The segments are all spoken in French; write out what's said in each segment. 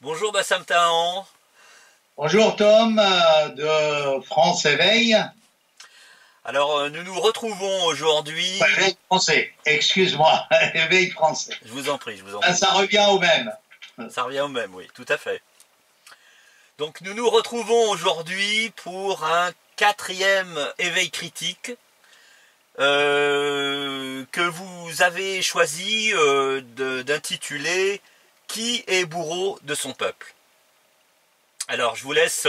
Bonjour Bassam Tahan. Bonjour Tom de France Éveil. Alors nous nous retrouvons aujourd'hui. Éveil français, excuse-moi, Éveil français. Je vous en prie, je vous en Ah, prie. ça revient au même. Ça revient au même, oui, tout à fait. Donc nous nous retrouvons aujourd'hui pour un quatrième éveil critique que vous avez choisi d'intituler Qui est bourreau de son peuple? Alors je vous laisse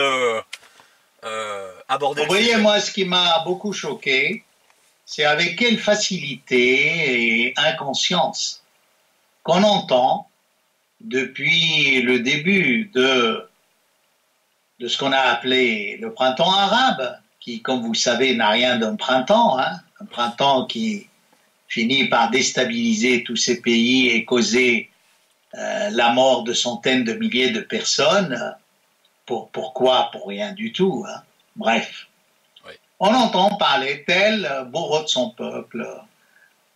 aborder Vous le voyez, sujet. moi, ce qui m'a beaucoup choqué, c'est avec quelle facilité et inconscience qu'on entend depuis le début de ce qu'on a appelé le printemps arabe, qui, comme vous savez, n'a rien d'un printemps, hein, un printemps qui finit par déstabiliser tous ces pays et causer la mort de centaines de milliers de personnes. Pourquoi? Pour rien du tout. Hein. Bref. Oui. On entend parler tel bourreau de son peuple,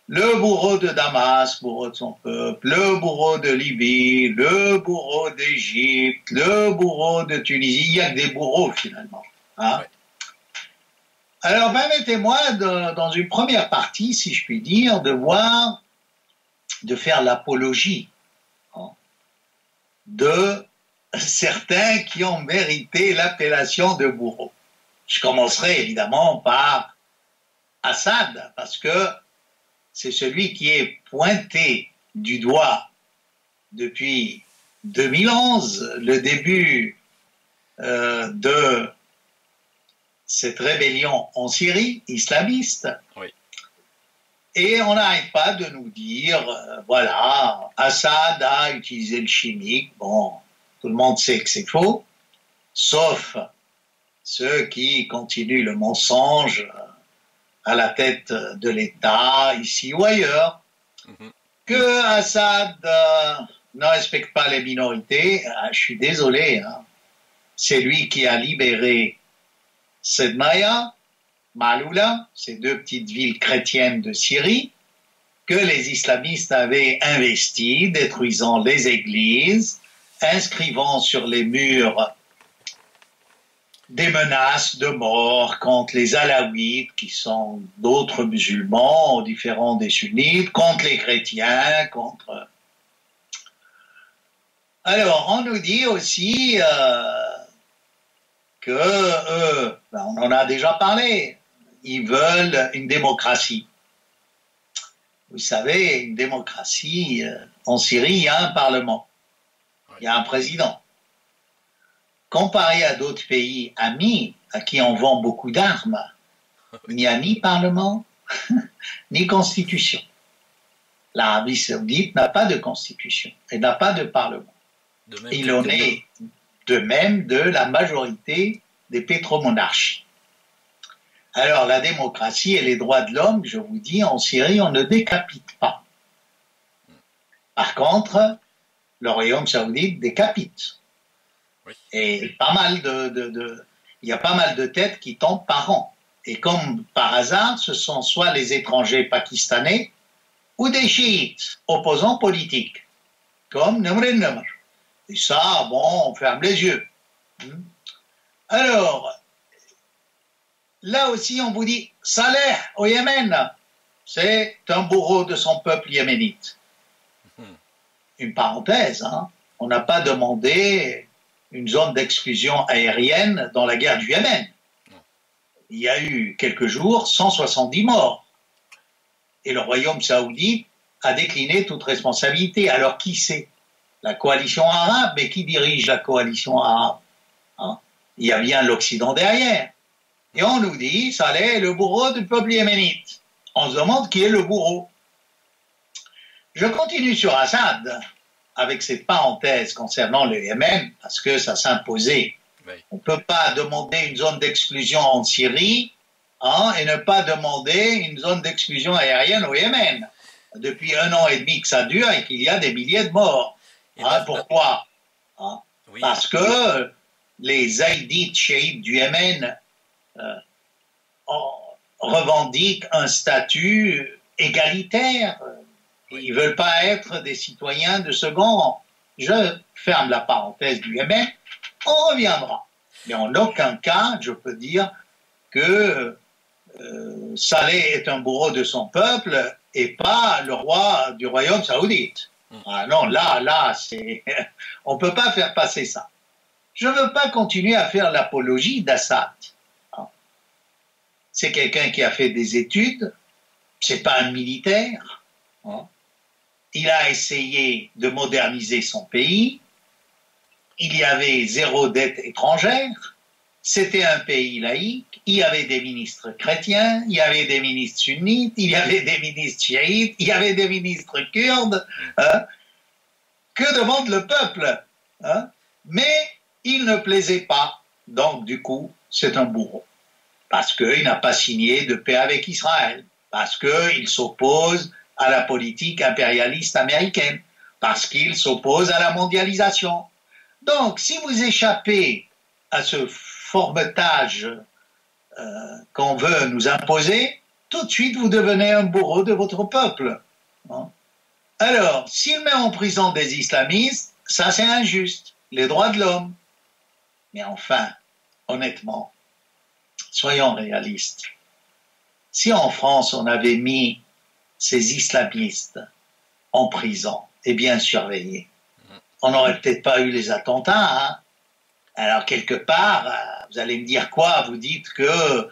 le bourreau de Damas, bourreau de son peuple, le bourreau de Libye, le bourreau d'Égypte, le bourreau de Tunisie. Il n'y a que des bourreaux finalement. Hein. Oui. Alors permettez-moi, dans une première partie, si je puis dire, de faire l'apologie de certains qui ont mérité l'appellation de bourreau. Je commencerai évidemment par Assad, parce que c'est celui qui est pointé du doigt depuis 2011, le début de cette rébellion en Syrie, islamiste. Oui. Et on n'arrête pas de nous dire, voilà, Assad a utilisé le chimique. Bon, tout le monde sait que c'est faux, sauf ceux qui continuent le mensonge à la tête de l'État, ici ou ailleurs, que Assad ne respecte pas les minorités. Je suis désolé, hein. C'est lui qui a libéré Sedmaya, Maaloula, ces deux petites villes chrétiennes de Syrie, que les islamistes avaient investies, détruisant les églises, inscrivant sur les murs des menaces de mort contre les alaouites, qui sont d'autres musulmans, différents des sunnites, contre les chrétiens, contre... Alors, on nous dit aussi que on en a déjà parlé, ils veulent une démocratie. Vous savez, une démocratie, en Syrie, il y a un parlement, il y a un président. Comparé à d'autres pays amis à qui on vend beaucoup d'armes, il n'y a ni parlement, ni constitution. L'Arabie saoudite n'a pas de constitution et n'a pas de parlement. Il en est de même de la majorité des pétromonarchies. Alors la démocratie et les droits de l'homme, je vous dis, en Syrie, on ne décapite pas. Par contre, le royaume saoudite décapite. Oui. Et il y a pas mal de têtes qui tombent par an. Et comme par hasard, ce sont soit les étrangers pakistanais ou des chiites, opposants politiques, comme Nimr el-Nimr. Et ça, bon, on ferme les yeux. Alors, là aussi, on vous dit, Saleh au Yémen, c'est un bourreau de son peuple yéménite. Une parenthèse, hein, on n'a pas demandé une zone d'exclusion aérienne dans la guerre du Yémen. Il y a eu quelques jours 170 morts. Et le royaume saoudite a décliné toute responsabilité. Alors qui c'est? La coalition arabe, mais qui dirige la coalition arabe? Hein? Il y a bien l'Occident derrière. Et on nous dit, Saleh est le bourreau du peuple yéménite. On se demande qui est le bourreau. Je continue sur Assad, avec cette parenthèse concernant le Yémen, parce que ça s'imposait. Oui. On ne peut pas demander une zone d'exclusion en Syrie, hein, et ne pas demander une zone d'exclusion aérienne au Yémen. Depuis 1 an et demi que ça dure et qu'il y a des milliers de morts. Hein, pourquoi? Hein, oui. Parce que les zaïdites chiites du Yémen revendiquent un statut égalitaire. Ils ne veulent pas être des citoyens de second rang. Je ferme la parenthèse du Yémen, on reviendra. Mais en aucun cas, je peux dire que Saleh est un bourreau de son peuple et pas le roi du royaume saoudite. Ah non, là, on ne peut pas faire passer ça. Je ne veux pas continuer à faire l'apologie d'Assad. C'est quelqu'un qui a fait des études, c'est pas un militaire. Il a essayé de moderniser son pays. Il y avait zéro dette étrangère. C'était un pays laïque. Il y avait des ministres chrétiens, il y avait des ministres sunnites, il y avait des ministres chiites, il y avait des ministres kurdes. Que demande le peuple? Mais il ne plaisait pas. Donc, du coup, c'est un bourreau. Parce qu'il n'a pas signé de paix avec Israël, parce qu'il s'oppose à la politique impérialiste américaine, parce qu'il s'oppose à la mondialisation. Donc, si vous échappez à ce formatage qu'on veut nous imposer, tout de suite vous devenez un bourreau de votre peuple. Alors, s'il met en prison des islamistes, ça c'est injuste, les droits de l'homme. Mais enfin, honnêtement, soyons réalistes. Si en France on avait mis ces islamistes en prison et bien surveillés, on n'aurait peut-être pas eu les attentats. Alors quelque part, vous allez me dire quoi? Vous dites que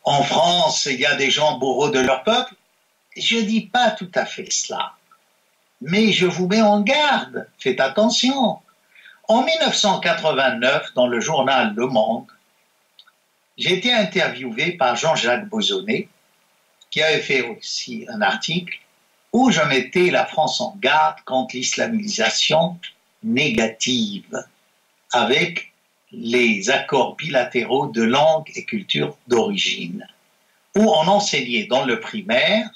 en France il y a des gens bourreaux de leur peuple? Je ne dis pas tout à fait cela. Mais je vous mets en garde, faites attention. En 1989, dans le journal Le Monde, j'ai été interviewé par Jean-Jacques Bauzonnet, qui avait fait aussi un article où je mettais la France en garde contre l'islamisation négative avec les accords bilatéraux de langue et culture d'origine, où on enseignait dans le primaire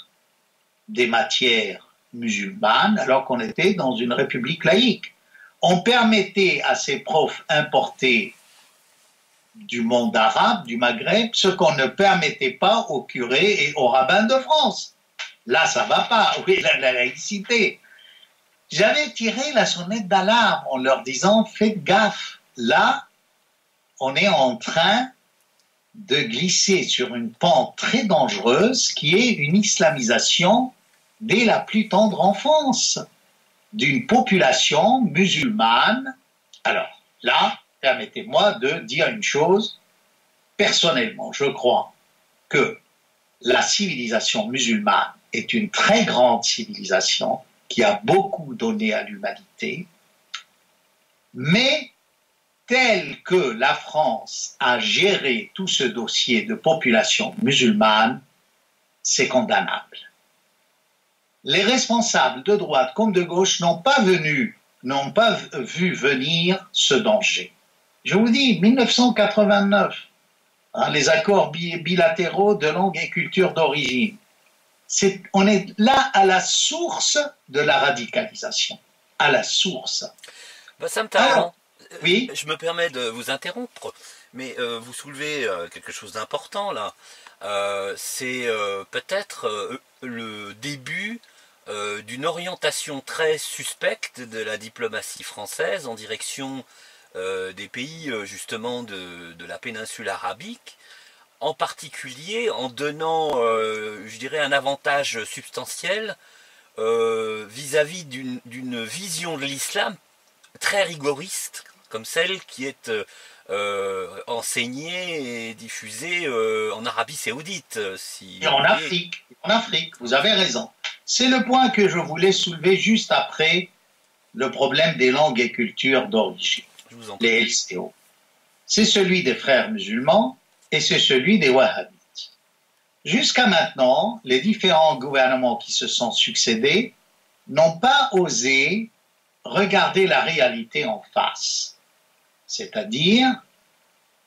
des matières musulmanes alors qu'on était dans une république laïque. On permettait à ces profs importés du monde arabe, du Maghreb, ce qu'on ne permettait pas aux curés et aux rabbins de France. Là, ça ne va pas. Oui, la laïcité. J'avais tiré la sonnette d'alarme en leur disant, faites gaffe. Là, on est en train de glisser sur une pente très dangereuse qui est une islamisation dès la plus tendre enfance d'une population musulmane. Alors là, permettez-moi de dire une chose. Personnellement, je crois que la civilisation musulmane est une très grande civilisation qui a beaucoup donné à l'humanité, mais tel que la France a géré tout ce dossier de population musulmane, c'est condamnable. Les responsables de droite comme de gauche n'ont pas vu venir ce danger. Je vous dis, 1989, les accords bilatéraux de langue et culture d'origine. On est là à la source de la radicalisation, à la source. Bassam Tahran, oui. Je me permets de vous interrompre, mais vous soulevez quelque chose d'important là. C'est peut-être le début d'une orientation très suspecte de la diplomatie française en direction des pays justement de la péninsule arabique, en particulier en donnant, je dirais, un avantage substantiel vis-à-vis d'une vision de l'islam très rigoriste, comme celle qui est enseignée et diffusée en Arabie Saoudite. Et en Afrique, vous avez raison. C'est le point que je voulais soulever juste après le problème des langues et cultures d'origine, les LCO. C'est celui des frères musulmans et c'est celui des wahhabites. Jusqu'à maintenant, les différents gouvernements qui se sont succédés n'ont pas osé regarder la réalité en face. C'est-à-dire,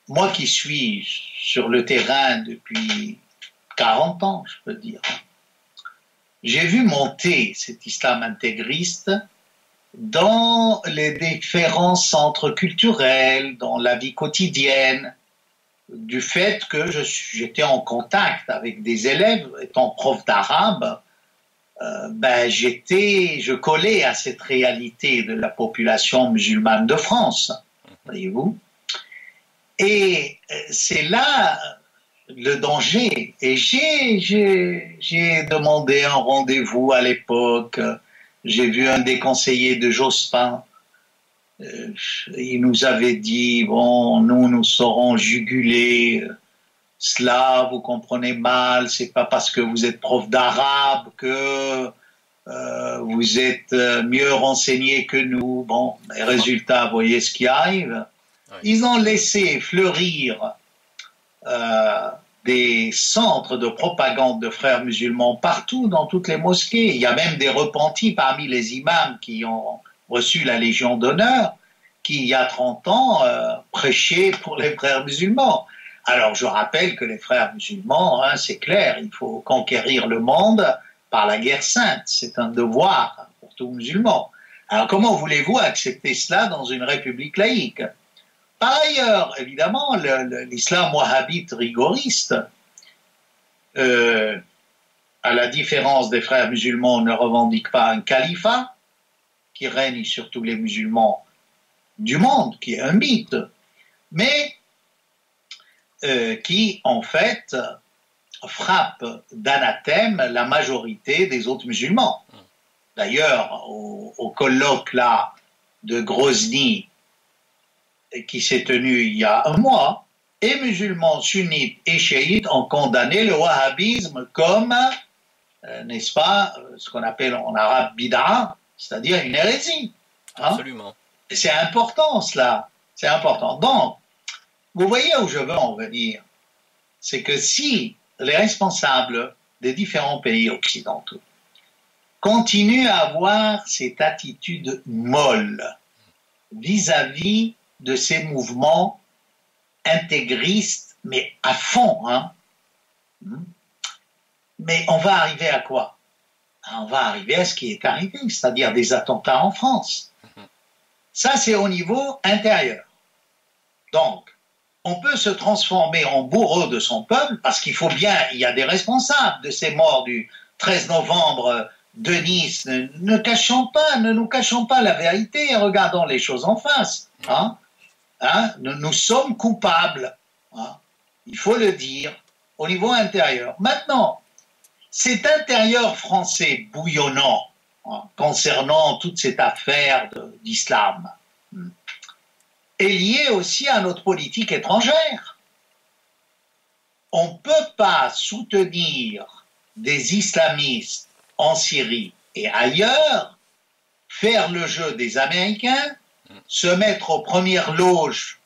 moi qui suis sur le terrain depuis 40 ans, je peux dire, j'ai vu monter cet islam intégriste dans les différents centres culturels, dans la vie quotidienne, du fait que j'étais en contact avec des élèves, étant prof d'arabe, je collais à cette réalité de la population musulmane de France, voyez-vous. Et c'est là le danger. Et j'ai demandé un rendez-vous à l'époque. J'ai vu un des conseillers de Jospin. Il nous avait dit, bon, nous saurons juguler cela, vous comprenez mal, c'est pas parce que vous êtes prof d'arabe que vous êtes mieux renseigné que nous. Bon, les résultats, vous voyez ce qui arrive. Oui. Ils ont laissé fleurir des centres de propagande de frères musulmans partout dans toutes les mosquées. Il y a même des repentis parmi les imams qui ont reçu la Légion d'honneur, qui il y a 30 ans prêchaient pour les frères musulmans. Alors je rappelle que les frères musulmans, c'est clair, il faut conquérir le monde par la guerre sainte, c'est un devoir pour tout musulman. Alors comment voulez-vous accepter cela dans une république laïque? Par ailleurs, évidemment, l'islam wahhabite rigoriste, à la différence des frères musulmans, ne revendique pas un califat qui règne sur tous les musulmans du monde, qui est un mythe, mais qui, en fait, frappe d'anathème la majorité des autres musulmans. D'ailleurs, au colloque là de Grozny, qui s'est tenu il y a un mois, et musulmans sunnites et chiites ont condamné le wahhabisme comme, n'est-ce pas, ce qu'on appelle en arabe bid'a, c'est-à-dire une hérésie. Hein? Absolument. Et c'est important cela, c'est important. Donc, vous voyez où je veux en venir, c'est que si les responsables des différents pays occidentaux continuent à avoir cette attitude molle vis-à-vis de ces mouvements intégristes, mais à fond, hein, mais on va arriver à quoi? On va arriver à ce qui est arrivé, c'est-à-dire des attentats en France. Ça, c'est au niveau intérieur. Donc, on peut se transformer en bourreau de son peuple, parce qu'il faut bien, il y a des responsables de ces morts du 13 novembre de Nice. Ne nous cachons pas la vérité, regardons les choses en face. Hein? Hein? Nous sommes coupables. Hein? Il faut le dire au niveau intérieur. Maintenant, cet intérieur français bouillonnant, hein, concernant toute cette affaire d'islam, est lié aussi à notre politique étrangère. On ne peut pas soutenir des islamistes en Syrie et ailleurs, faire le jeu des Américains, se mettre aux premières loges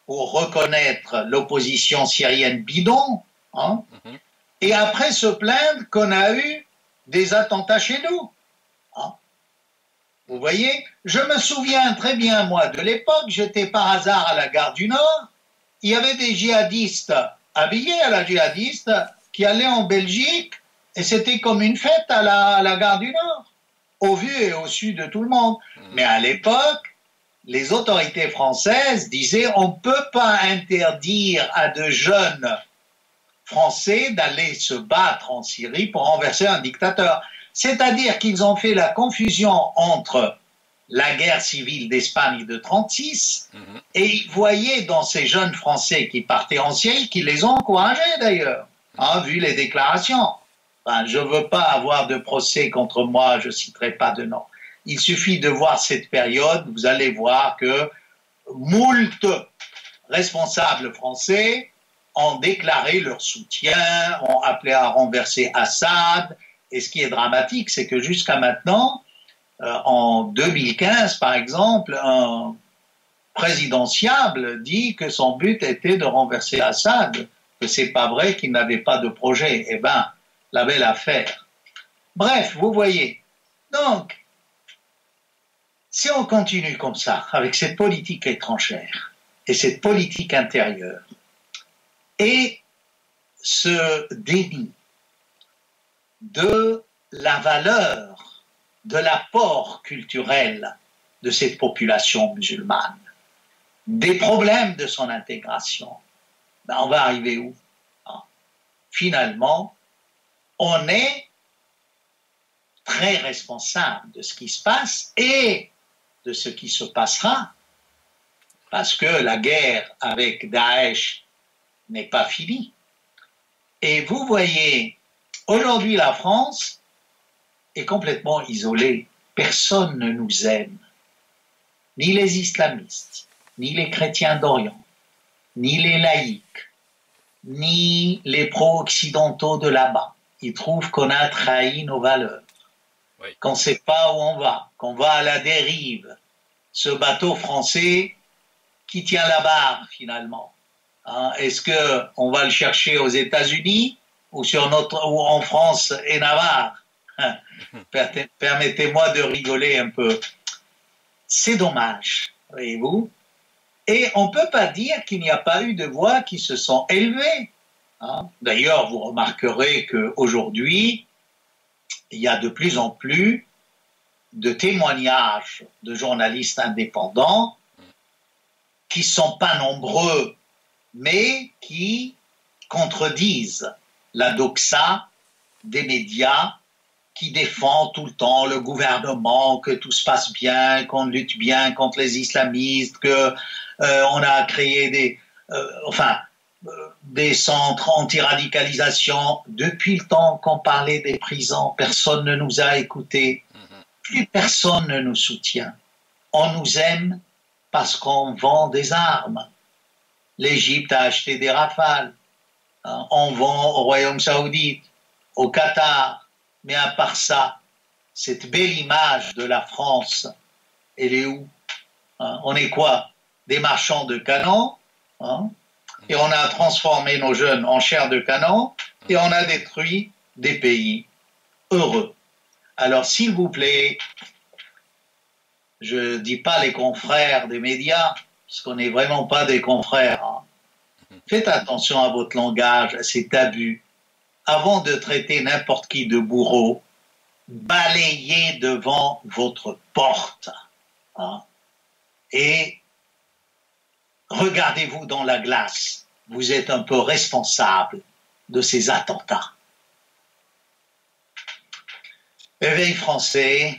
pour reconnaître l'opposition syrienne bidon, hein, et après se plaindre qu'on a eu des attentats chez nous. Hein. Vous voyez, je me souviens très bien, moi, de l'époque, j'étais par hasard à la gare du Nord, il y avait des djihadistes habillés à la djihadiste qui allaient en Belgique, et c'était comme une fête à la gare du Nord, au vu et au su de tout le monde. Mais à l'époque, les autorités françaises disaient on ne peut pas interdire à de jeunes Français d'aller se battre en Syrie pour renverser un dictateur. C'est-à-dire qu'ils ont fait la confusion entre la guerre civile d'Espagne de 1936 et ils voyaient dans ces jeunes Français qui partaient en Syrie, qui les ont encouragés d'ailleurs, hein, vu les déclarations. Enfin, je ne veux pas avoir de procès contre moi, je ne citerai pas de nom. Il suffit de voir cette période, vous allez voir que moult responsables français ont déclaré leur soutien, ont appelé à renverser Assad. Et ce qui est dramatique, c'est que jusqu'à maintenant, en 2015 par exemple, un présidentiable dit que son but était de renverser Assad, que c'est pas vrai qu'il n'avait pas de projet. Eh ben, la belle affaire. Bref, vous voyez. Donc, si on continue comme ça, avec cette politique étrangère et cette politique intérieure, et ce déni de la valeur, de l'apport culturel de cette population musulmane, des problèmes de son intégration, ben on va arriver où? Finalement, on est très responsable de ce qui se passe et de ce qui se passera, parce que la guerre avec Daesh n'est pas finie. Et vous voyez, aujourd'hui la France est complètement isolée. Personne ne nous aime, ni les islamistes, ni les chrétiens d'Orient, ni les laïcs, ni les pro-occidentaux de là-bas. Ils trouvent qu'on a trahi nos valeurs, oui, qu'on ne sait pas où on va, qu'on va à la dérive. Ce bateau français qui tient la barre finalement. Hein, est-ce qu'on va le chercher aux États-Unis ou en France et Navarre? Permettez-moi de rigoler un peu. C'est dommage, voyez-vous. Et on ne peut pas dire qu'il n'y a pas eu de voix qui se sont élevées. Hein. D'ailleurs, vous remarquerez qu'aujourd'hui, il y a de plus en plus de témoignages de journalistes indépendants qui ne sont pas nombreux, mais qui contredisent la doxa des médias qui défend tout le temps le gouvernement, que tout se passe bien, qu'on lutte bien contre les islamistes, que on a créé des centres anti-radicalisation. Depuis le temps qu'on parlait des prisons, personne ne nous a écoutés. Plus personne ne nous soutient. On nous aime parce qu'on vend des armes. L'Égypte a acheté des Rafales. On vend au Royaume Saoudite, au Qatar. Mais à part ça, cette belle image de la France, elle est où? On est quoi? Des marchands de canons, et on a transformé nos jeunes en chair de canon, et on a détruit des pays heureux. Alors, s'il vous plaît, je ne dis pas les confrères des médias, parce qu'on n'est vraiment pas des confrères. Faites attention à votre langage, à cet abus. Avant de traiter n'importe qui de bourreau, balayez devant votre porte. Et regardez-vous dans la glace. Vous êtes un peu responsable de ces attentats. Éveil français,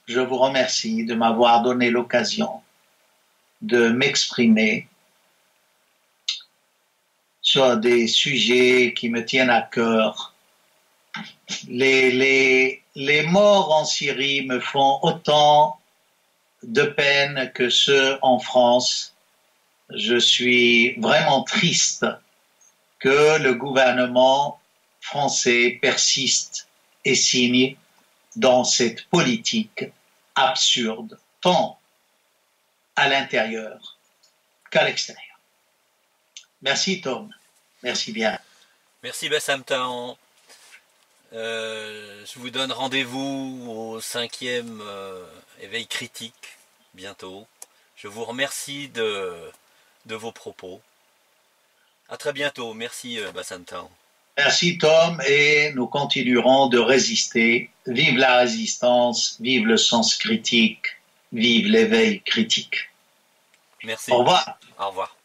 je vous remercie de m'avoir donné l'occasion de m'exprimer sur des sujets qui me tiennent à cœur. Les morts en Syrie me font autant de peine que ceux en France. Je suis vraiment triste que le gouvernement français persiste et signe dans cette politique absurde, tant à l'intérieur qu'à l'extérieur. Merci Tom, merci bien. Merci Bassam Tahan. Je vous donne rendez-vous au 5e éveil critique bientôt. Je vous remercie de vos propos. À très bientôt. Merci Bassam Tahan. Merci Tom, et nous continuerons de résister. Vive la résistance, vive le sens critique, vive l'éveil critique. Merci. Au revoir. Au revoir.